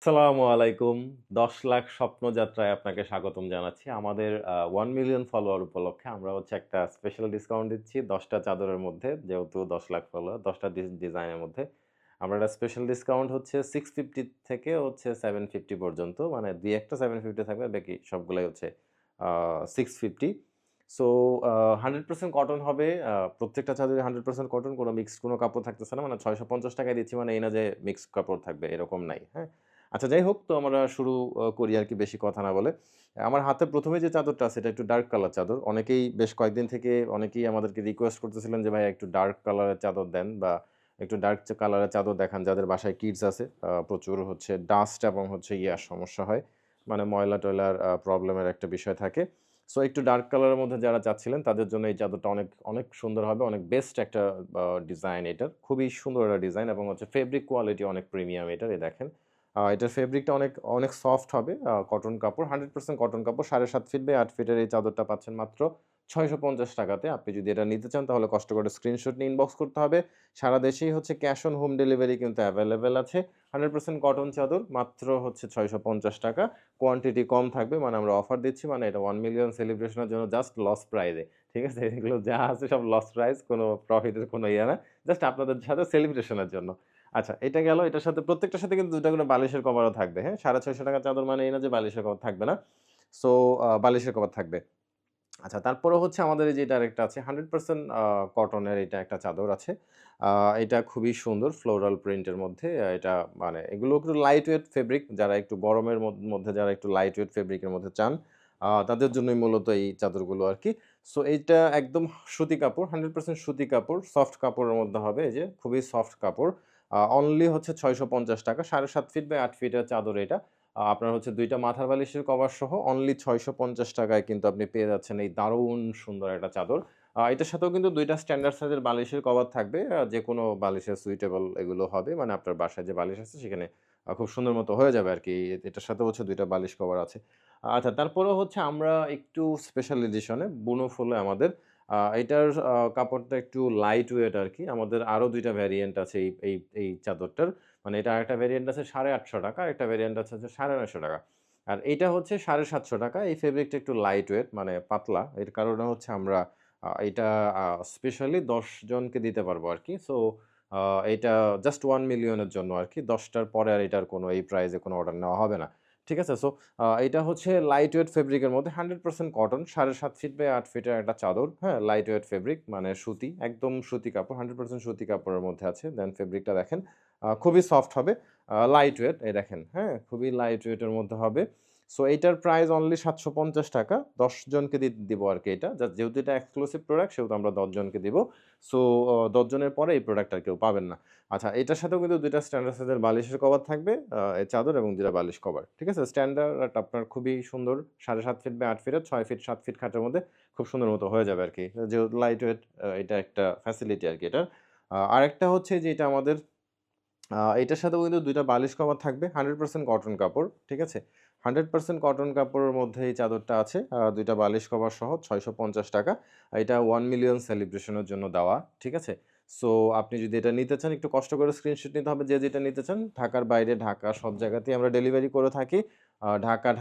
আসসালামু আলাইকুম। ১০ লাখ স্বপ্নযাত্রায় আপনাকে স্বাগতম জানাচ্ছি। আমাদের 1 মিলিয়ন ফলোয়ার উপলক্ষে আমরা হচ্ছে একটা স্পেশাল ডিসকাউন্ট দিচ্ছি ১০ টা চাদরের মধ্যে। যেহেতু ১০ লাখ ফলোয়ার ১০ টা ডিজাইনের মধ্যে। আমরা একটা স্পেশাল ডিসকাউন্ট হচ্ছে 650 থেকে হচ্ছে 750 পর্যন্ত। মানে ২-১ টা 750 থাকবে, বাকি সবগুলাই হচ্ছে আ 650। সো 100% কটন হবে। প্রত্যেকটা চাদরই 100% কটন, কোনো মিক্সড কোনো কাপড় থাকতেছে না। মানে ৳৬৫০ টাকায় দিচ্ছি মানে এই না যে মিক্সড কাপড় থাকবে, এরকম নাই। হ্যাঁ? আচ্ছা, যাই হোক, তো আমরা শুরু করি আরকি বেশি কথা না বলে। আমার হাতে ১ম এ যে চাদরটা আছে এটা একটু ডার্ক কালার চাদর। অনেকেই বেশ কয়েকদিন থেকে অনেকেই আমাদেরকে রিকোয়েস্ট করতেছিলেন যে, "ভাইয়া একটু ডার্ক কালারের চাদর দেন বা একটু ডার্ক কালারের চাদর দেখান যাদের বাসায় কিডস আছে।" প্রচুর হচ্ছে ডাস্ট এবং হচ্ছে ইয়ার সমস্যা হয়। মানে ময়লা-টয়লার প্রবলেমের একটা বিষয় থাকে। সো একটু ডার্ক কালারের মধ্যে যারা চাচ্ছিলেন তাদের জন্য এই চাদরটা অনেক, অনেক সুন্দর হবে। অনেক বেস্ট একটা ডিজাইন এটার। খুবই সুন্দর একটা ডিজাইন এবং হচ্ছে ফেব্রিক কোয়ালিটি অনেক প্রিমিয়াম এটার। এই দেখেন। এটার ফেব্রিকটা অনেক, অনেক সফট হবে। কটন কাপড়, 100% কটন কাপড়। ৭.৫ ফিট বাই ৮ ফিটের এই চাদরটা পাচ্ছেন মাত্র ৳৬৫০ টাকাতে। আপনি যদি এটা নিতে চান তাহলে কষ্ট করে স্ক্রিনশট নিয়ে ইনবক্স করতে হবে। সারা দেশেই হচ্ছে ক্যাশ অন হোম ডেলিভারি কিন্তু এভেইলেবল আছে। 100% কটন চাদর মাত্র হচ্ছে ৳৬৫০ টাকা। কোয়ান্টিটি কম থাকবে, মানে আমরা অফার দিচ্ছি, মানে এটা 1 মিলিয়ন সেলিব্রেশন এর জন্য জাস্ট লস প্রাইজে। ঠিক আছে? এগুলো যা আছে সব লস প্রাইস, কোনো প্রফিটের কোনো ইয়ে না। জাস্ট আপনাদের সাথে সেলিব্রেশন এর জন্য। আচ্ছা, এটা গেল। এটার সাথে প্রত্যেকটার সাথে কিন্তু ২ টা করে বালিশের কভারও থাকবে, হ্যাঁ? ৳৬৫০ চাদর মানে এই না যে বালিশের কভার থাকবে না। সো বালিশের কভার থাকবে। আচ্ছা, তারপরেও হচ্ছে আমাদের এই যে এটা আরেকটা আছে 100% কটনের, এটা একটা চাদর আছে। আ এটা খুবই সুন্দর ফ্লোরাল প্রিন্টের মধ্যে। এটা মানে এগুলো একটু লাইট ওয়েট ফেব্রিক। যারা একটু গরমের মধ্যে যারা একটু লাইট ওয়েট ফেব্রিকের মধ্যে চান, তাদের জন্যই মূলত এই চাদরগুলো আরকি। সো এইটা একদম সুতি কাপড়, 100% সুতি কাপড়, সফট কাপড়ের মধ্যে হবে। এই যে খুবই সফট কাপড়। অনলি হচ্ছে ৳৬৫০ ৭.৫ ফিট বাই ৮ ফিটের চাদর এটা। আপনার হচ্ছে ২ টা মাথার বালিশের কভার সহ অনলি ৳৬৫০ টাকায় কিন্তু আপনি পেয়ে যাচ্ছেন এই দারুণ সুন্দর একটা চাদর। এটার সাথেও কিন্তু ২ টা স্ট্যান্ডার্ড সাইজের বালিশের কভার থাকবে। যেকোনো বালিশের সুইটেবল এগুলো হবে। মানে আপনার বাসায় যে বালিশ আছে সেখানে খুব সুন্দর মতো হয়ে যাবে আরকি। এটার সাথেও হচ্ছে ২ টা বালিশ কভার আছে। আচ্ছা, তারপরেও হচ্ছে আমরা একটু স্পেশাল এডিশন এ বুনো ফুলে আমাদের এটার কাপড়টা একটু লাইট ওয়েট আরকি। আমাদের আরো ২ টা ভেরিয়েন্ট আছে এই চাদরটার। মানে এটা আরেকটা ভেরিয়েন্ট আছে ৳৮৫০ আরেকটা ভেরিয়েন্ট আছে হচ্ছে ৳৯৫০। আর এইটা হচ্ছে ৳৭৫০। এই ফেব্রিকটা একটু লাইট ওয়েট, মানে পাতলা। এর কারণে হচ্ছে আমরা এইটা স্পেশালি ১০ জনকে দিতে পারবো আরকি। সো আ এইটা জাস্ট 1 মিলিয়ন এর জন্য আরকি। ১০ টার পরে আর এটার কোনো এই প্রাইজে কোনো অর্ডার নেওয়া হবে না। ঠিক আছে? সো এইটা হচ্ছে লাইট ওয়েট ফেব্রিকের মধ্যে 100% কটন, ৭.৫ ফিট বাই ৮ ফিটের একটা চাদর। হ্যাঁ? লাইট ওয়েট ফেব্রিক, মানে সুতি, একদম সুতি কাপড়, ১০০% সুতি কাপড়ের মধ্যে আছে। দেন ফেব্রিকটা দেখেন। খুবই সফট হবে। লাইট ওয়েট, এই দেখেন, হ্যাঁ? খুবই লাইট ওয়েট এর মধ্যে হবে। সো এইটার প্রাইস অনলি ৳৭৫০। ১০ জনকে দিব আরকি এটা। যেহেতু এটা এক্সক্লুসিভ প্রোডাক্ট সেহেতু আমরা ১০ জনকে দিব। সো ১০ জনের পরে এই প্রোডাক্ট আর কেউ পাবেন না। আচ্ছা, এটার সাথেও কিন্তু ২ টা স্ট্যান্ডার্ড সাইজের বালিশের কভার থাকবে। এই চাদর এবং ২ টা বালিশ কভার। ঠিক আছে? স্ট্যান্ডার্ড আপনার খুবই সুন্দর ৭.৫ ফিট বাই ৮ ফিটের ৬ ফিট ৭ ফিট খাটের মধ্যে খুব সুন্দর মতো হয়ে যাবে আরকি। যেহেতু লাইট ওয়েট, এটা একটা ফ্যাসিলিটি আরকি এটার। আরেকটা হচ্ছে যে এটা আমাদের এটার সাথেও কিন্তু ২ টা বালিশ কভার থাকবে। 100% কটন কাপড়। ঠিক আছে? 100% কটন কাপড়ের মধ্যে এই চাদরটা আছে। ২ টা বালিশ কভার সহ ৳৬৫০। এটা 1 মিলিয়ন সেলিব্রেশন এর জন্য দেওয়া। ঠিক আছে? সো আপনি যদি এটা নিতে চান একটু কষ্ট করে স্ক্রিনশট নিতে হবে যে যেটা নিতে চান। ঢাকার বাইরে, ঢাকা সব জায়গাতেই আমরা ডেলিভারি করে থাকি।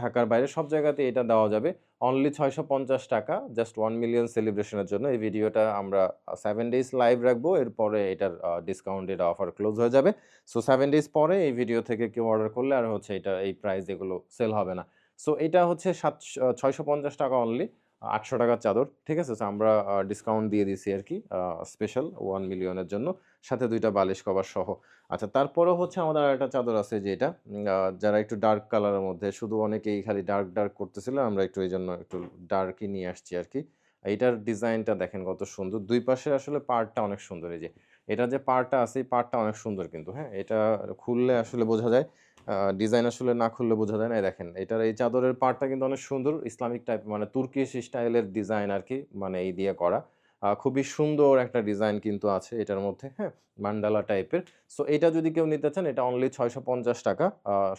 ঢাকার বাইরে সব জায়গাতেই এটা দেওয়া যাবে। অনলি ৳৬৫০ জাস্ট 1 মিলিয়ন সেলিব্রেশন এর জন্য। এই ভিডিওটা আমরা 7 ডেইজ লাইভ রাখবো। এরপরে এটার ডিসকাউন্টেড অফার ক্লোজ হয়ে যাবে। সো 7 ডেইজ পরে এই ভিডিও থেকে কেউ অর্ডার করলে আর হচ্ছে এটা এই প্রাইস এগুলো সেল হবে না। সো এটা হচ্ছে ৳৬৫০ অনলি, ৳৮০০ র চাদর। ঠিক আছে? সো আমরা ডিসকাউন্ট দিয়ে দিছি আরকি স্পেশাল 1 মিলিয়ন এর জন্য। সাথে ২ টা বালিশ কভার সহ। আচ্ছা, তারপরেও হচ্ছে আমাদের আরেকটা চাদর আছে যে এটা যারা একটু ডার্ক কালারের মধ্যে, শুধু অনেকেই খালি ডার্ক করতেছিল। আমরা একটু এইজন্য একটু ডার্কই নিয়ে আসছি আরকি। এইটার ডিজাইনটা দেখেন কত সুন্দর। ২ পাশে আসলে পাড়টা অনেক সুন্দর। এই যে এটার যে পাড়টা আছে, এই পাড়টা অনেক সুন্দর কিন্তু, হ্যাঁ? এটা খুললে আসলে বোঝা যায়। ডিজাইন আসলে না খুললে বোঝা যায় না। এই দেখেন, এটার এই চাদরের পাড়টা কিন্তু অনেক সুন্দর। ইসলামিক টাইপ, মানে তুর্কিশ স্টাইলের ডিজাইন আরকি, মানে এই দিয়ে করা। খুবই সুন্দর একটা ডিজাইন কিন্তু আছে এটার মধ্যে, হ্যাঁ? মান্ডালা টাইপের। সো এটা যদি কেউ নিতে চান এটা অনলি ৳৬৫০।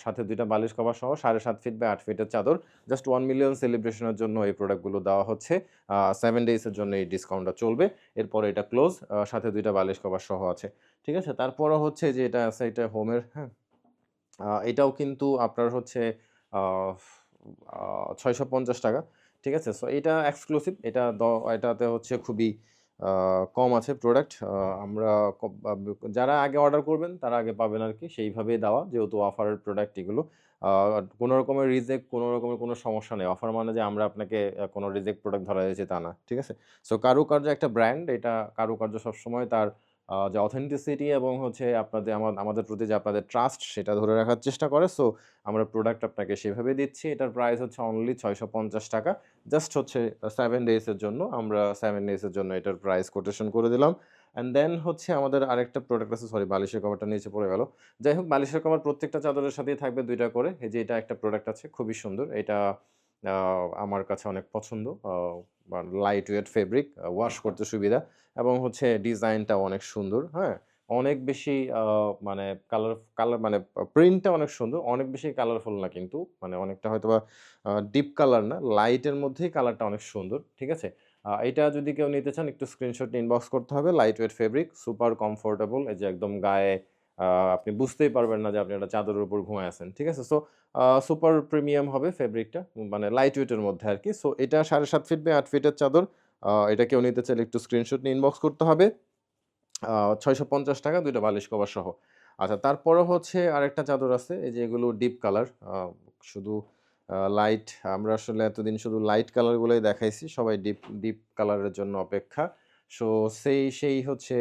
সাথে ২ টা বালিশ কভার সহ ৭.৫ ফিট বাই ৮ ফিটের চাদর। জাস্ট 1 মিলিয়ন সেলিব্রেশন এর জন্য এই প্রোডাক্টগুলো দেওয়া হচ্ছে। 7 ডেইজ এর জন্য এই ডিসকাউন্টটা চলবে। এরপরে এটা ক্লোজ। সাথে ২ টা বালিশ কভার সহ আছে। ঠিক আছে? তারপরও হচ্ছে যে এটা আছে, এটা হোমের, হ্যাঁ? এটাও কিন্তু আপনার হচ্ছে আ আ ৳৬৫০ ঠিক আছে? সো এটা এক্সক্লুসিভ। এটাতে হচ্ছে খুবই আ কম আছে প্রোডাক্ট। আমরা ক বা ব যারা আগে অর্ডার করবেন তারা আগে পাবেন আরকি। সেইভাবেই দেওয়া যেহেতু অফারের প্রোডাক্ট এগুলো। আ কোন রকমের রিজেক্ট, কোন রকমের কোন সমস্যা নেই। অফার মানে যে আমরা আপনাকে কোন রিজেক্ট প্রোডাক্ট ধরা দিয়েছি তা না। ঠিক আছে? সো কারুকার্য একটা ব্র্যান্ড। এটা কারুকার্য সবসময় তার যে অথেন্টিসিটি এবং হচ্ছে আমাদের প্রতি যে আপনাদের ট্রাস্ট সেটা ধরে রাখার চেষ্টা করে। সো আমরা প্রোডাক্ট আপনাকে সেভাবে দিচ্ছি। এটার প্রাইস হচ্ছে অনলি ৳৬৫০ জাস্ট হচ্ছে 7 ডেইজ এর জন্য। আমরা 7 ডেইজ এর জন্য এটার প্রাইস কোটেশন করে দিলাম। অ্যান্ড দেন হচ্ছে আমাদের আরেকটা প্রোডাক্ট আছে সরি বালিশের কভারটা নিচে পড়ে গেল। যাই হোক বালিশের কভার প্রত্যেকটা চাদরের সাথেই থাকবে ২ টা করে। এই যে এটা একটা প্রোডাক্ট আছে খুবই সুন্দর। এটা আ আমার কাছে অনেক পছন্দ। বা লাইট ওয়েট ফেব্রিক, ওয়াশ করতে সুবিধা এবং হচ্ছে ডিজাইনটাও অনেক সুন্দর, হ্যাঁ? অনেক বেশি মানে কালার মানে প্রিন্টটা অনেক সুন্দর। অনেক বেশি কালারফুল না কিন্তু। মানে অনেকটা হয়তোবা ডিপ কালার না, লাইটের মধ্যেই কালারটা অনেক সুন্দর। ঠিক আছে? এইটা যদি কেউ নিতে চান একটু স্ক্রিনশট ইনবক্স করতে হবে। Light weight fabric, super comfortable. এই যে একদম গায়ে আ আপনি বুঝতেই পারবেন না যে আপনি একটা চাদরের উপর ঘুমায়ে আছেন। ঠিক আছে? সো সুপার প্রিমিয়াম হবে ফেব্রিকটা। মানে লাইট ওয়েট এর মধ্যে আরকি। সো এটা ৭.৫ ফিট বাই ৮ ফিটের চাদর। এটা কেউ নিতে চাইলে একটু স্ক্রিনশট নিয়ে ইনবক্স করতে হবে। আ ৳৬৫০ ২ টা বালিশ কভার সহ। আচ্ছা তারপরে হচ্ছে আরেকটা চাদর আছে। এই যে এগুলো ডিপ কালার। শুধু লাইট আমরা আসলে এতদিন শুধু লাইট কালার গুলোই দেখাইছি। সবাই ডিপ কালারের জন্য অপেক্ষা। সো সেই হচ্ছে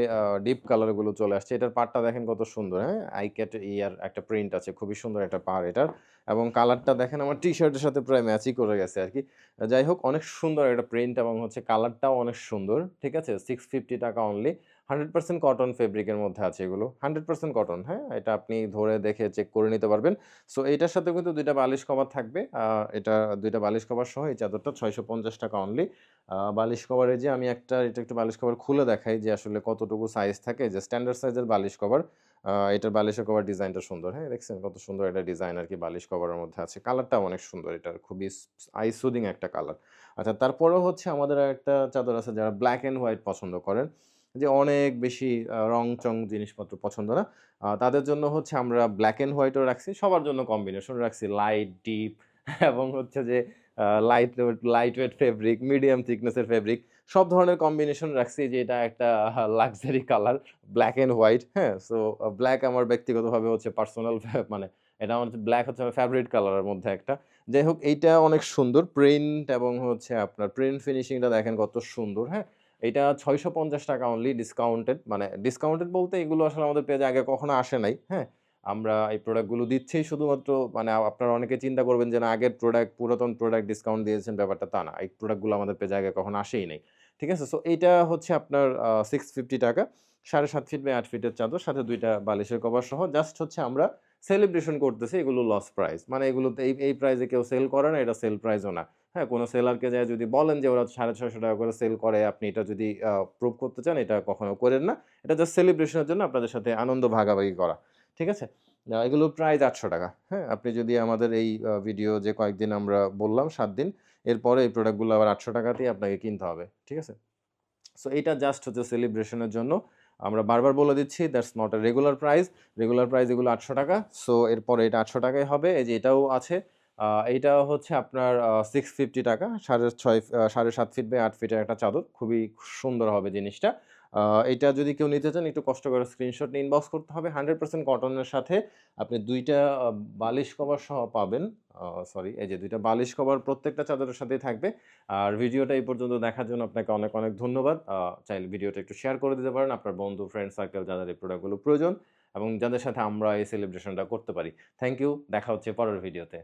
ডিপ কালার গুলো চলে আসছে। এটার পাড়টা দেখেন কত সুন্দর, হ্যাঁ? আইক্যাট ইয়ার একটা প্রিন্ট আছে। খুবই সুন্দর একটা পাড় এটার। এবং কালারটা দেখেন আমার টি-শার্টের সাথে প্রায় ম্যাচই করে গেছে আরকি। যাই হোক অনেক সুন্দর একটা প্রিন্ট এবং হচ্ছে কালারটাও অনেক সুন্দর। ঠিক আছে? ৳650 অনলি। 100% কটন ফেব্রিকের মধ্যে আছে এগুলো। 100% কটন, হ্যাঁ? এটা আপনি ধরে দেখে চেক করে নিতে পারবেন। সো এইটার সাথেও কিন্তু ২ টা বালিশ কভার থাকবে। এটা ২ টা বালিশ কভার সহ এই চাদরটা ৳৬৫০ অনলি। বালিশ কভারে যে আমি এটা একটু বালিশ কভার খুলে দেখাই যে আসলে কতটুকু সাইজ থাকে। যে স্ট্যান্ডার্ড সাইজের বালিশ কভার। এটার বালিশের কভার ডিজাইনটা সুন্দর, হ্যাঁ? দেখছেন কত সুন্দর একটা ডিজাইন আরকি বালিশ কভারের মধ্যে আছে। কালারটাও অনেক সুন্দর এটার খুবই আই সুদিং একটা কালার। আচ্ছা তারপরেও হচ্ছে আমাদের আরেকটা চাদর আছে যারা ব্লাক অ্যান্ড হোয়াইট পছন্দ করেন। যে অনেক বেশি রং-চং জিনিসপত্র পছন্দ না। তাদের জন্য হচ্ছে আমরা ব্লাক অ্যান্ড হোয়াইটও রাখছি। সবার জন্য কম্বিনেশন রাখছি লাইট, ডিপ এবং হচ্ছে যে light weight fabric, medium thickness এর ফেব্রিক সব ধরনের কম্বিনেশন রাখছি যে এটা একটা luxury colour black and white, হ্যাঁ? সো ব্লাক আমার ব্যক্তিগতভাবে হচ্ছে পার্সোনাল মানে এটা আমার ব্লাক হচ্ছে আমার ফেভারিট কালারের মধ্যে একটা। যাই হোক এইটা অনেক সুন্দর প্রিন্ট এবং হচ্ছে আপনার প্রিন্ট ফিনিশিংটা দেখেন কত সুন্দর, হ্যাঁ? এইটা ৳৬৫০ অনলি ডিসকাউন্টেড মানে ডিসকাউন্টেড বলতে এগুলো আসলে আমাদের পেজে আগে কখনো আসে নাই, হ্যাঁ? আমরা এই প্রোডাক্ট গুলো দিচ্ছি শুধুমাত্র মানে আপনারা অনেকে চিন্তা করবেন যে না আগের প্রোডাক্ট পুরাতন প্রোডাক্ট ডিসকাউন্ট দিয়েছেন ব্যাপারটা তা না। এই প্রোডাক্ট গুলো আমাদের পেজে আগে কখনো আসেই নাই। ঠিক আছে? সো এইটা হচ্ছে আপনার ৳650 ৭.৫ ফিট বাই ৮ ফিটের চাদর সাথে ২ টা বালিশের কভার সহ জাস্ট হচ্ছে আমরা সেলিব্রেশন করতেছি এগুলো লস প্রাইস। মানে এগুলোতে এই প্রাইস এ কেউ সেল করে না, এটা সেল প্রাইস ও না। হ্যাঁ, কোন সেলারকে যেয়ে যদি বলেন যে ওরা ৳৬৫০ করে সেল করে, আপনি এটা যদি প্রুভ করতে চান এটা কখনো কইরেন না। এটা জাস্ট সেলিব্রেশন এর জন্য আপনাদের সাথে আনন্দ ভাগাভাগি করা। ঠিক আছে? এগুলোর প্রাইস ৳৮০০ হ্যাঁ? আপনি যদি আমাদের এই ভিডিও যে কয়েকদিন আমরা বললাম ৭ দিন, এরপরে এই প্রোডাক্ট গুলো আবার ৳৮০০ তেই আপনাকে কিনতে হবে। ঠিক আছে? সো এইটা জাস্ট হচ্ছে সেলিব্রেশন এর জন্য। আমরা বারবার বলে দিচ্ছি that's not a regular price. Regular price এগুলো ৳৮০০ সো এরপরে এটা ৳৮০০ ই হবে। এই যে এটাও আছে। এইটা হচ্ছে আপনার ৳650 ৭.৫ ফিট বাই ৮ ফিটের একটা চাদর। খুবই সুন্দর হবে জিনিসটা। আ এইটা যদি কেউ নিতে চান একটু কষ্ট করে স্ক্রিনশট নিয়ে ইনবক্স করতে হবে। 100% কটনের সাথে আপনি ২ টা বালিশ কভার সহ পাবেন। আ সরি এই যে ২ টা বালিশ কভার প্রত্যেকটা চাদরের সাথেই থাকবে। আর ভিডিওটা এই পর্যন্ত দেখার জন্য আপনাকে অনেক ধন্যবাদ। চাইলে ভিডিওটা একটু শেয়ার করে দিতে পারেন আপনার বন্ধু, ফ্রেন্ড সার্কেল যাদের এই প্রোডাক্টগুলো প্রয়োজন এবং যাদের সাথে আমরা এই সেলিব্রেশনটা করতে পারি। Thank you. দেখা হচ্ছে পরের ভিডিওতে।